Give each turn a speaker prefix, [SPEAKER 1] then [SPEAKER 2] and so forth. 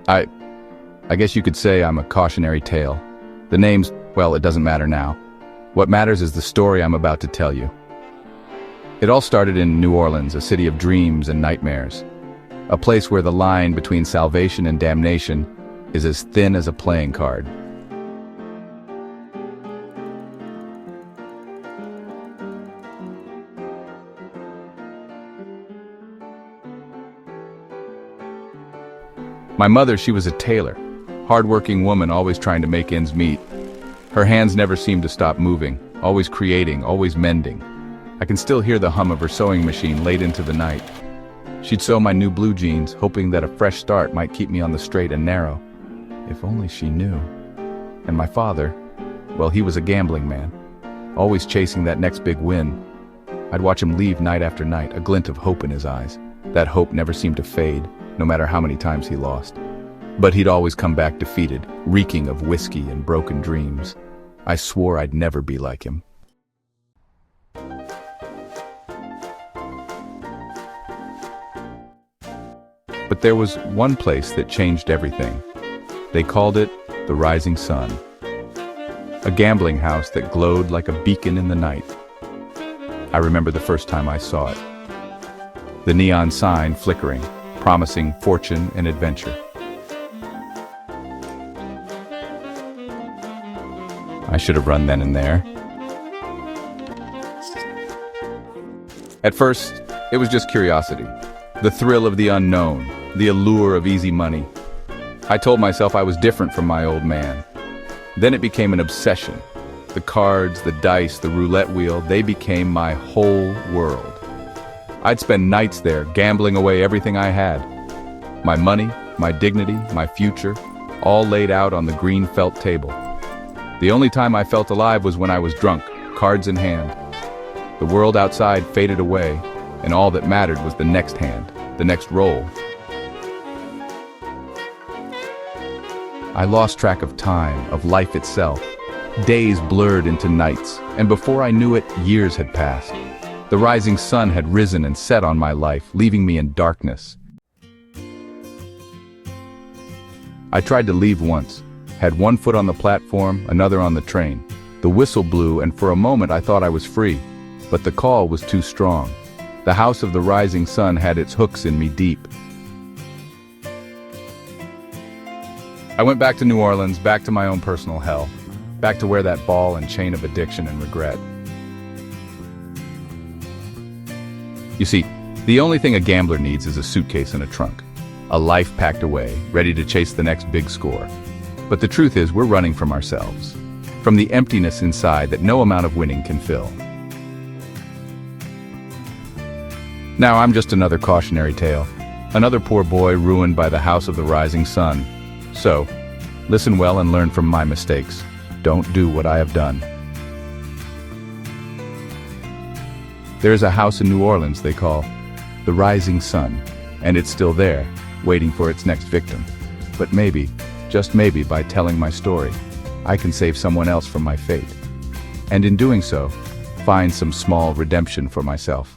[SPEAKER 1] I, I guess you could say I'm a cautionary tale. The names, well, it doesn't matter now. What matters is the story I'm about to tell you. It all started in New Orleans, a city of dreams and nightmares. A place where the line between salvation and damnation is as thin as a playing card. My mother, she was a tailor, hard-working woman always trying to make ends meet. Her hands never seemed to stop moving, always creating, always mending. I can still hear the hum of her sewing machine late into the night. She'd sew my new blue jeans, hoping that a fresh start might keep me on the straight and narrow. If only she knew. And my father, well, he was a gambling man, always chasing that next big win. I'd watch him leave night after night, a glint of hope in his eyes. That hope never seemed to fade, no matter how many times he lost. But he'd always come back defeated, reeking of whiskey and broken dreams. I swore I'd never be like him. But there was one place that changed everything. They called it the Rising Sun. A gambling house that glowed like a beacon in the night. I remember the first time I saw it. The neon sign flickering, promising fortune and adventure. I should have run then and there. At first, it was just curiosity. The thrill of the unknown, the allure of easy money. I told myself I was different from my old man. Then it became an obsession. The cards, the dice, the roulette wheel, they became my whole world. I'd spend nights there, gambling away everything I had. My money, my dignity, my future, all laid out on the green felt table. The only time I felt alive was when I was drunk, cards in hand. The world outside faded away, and all that mattered was the next hand, the next roll. I lost track of time, of life itself. Days blurred into nights, and before I knew it, years had passed. The rising sun had risen and set on my life, leaving me in darkness. I tried to leave once, had one foot on the platform, another on the train. The whistle blew, and for a moment I thought I was free, but the call was too strong. The house of the rising sun had its hooks in me deep. I went back to New Orleans, back to my own personal hell, back to where that ball and chain of addiction and regret. You see, the only thing a gambler needs is a suitcase and a trunk. A life packed away, ready to chase the next big score. But the truth is, we're running from ourselves, from the emptiness inside that no amount of winning can fill. Now I'm just another cautionary tale, another poor boy ruined by the house of the rising sun. So, listen well and learn from my mistakes. Don't do what I have done. There is a house in New Orleans they call the Rising Sun, and it's still there, waiting for its next victim. But maybe, just maybe, by telling my story, I can save someone else from my fate. And in doing so, find some small redemption for myself.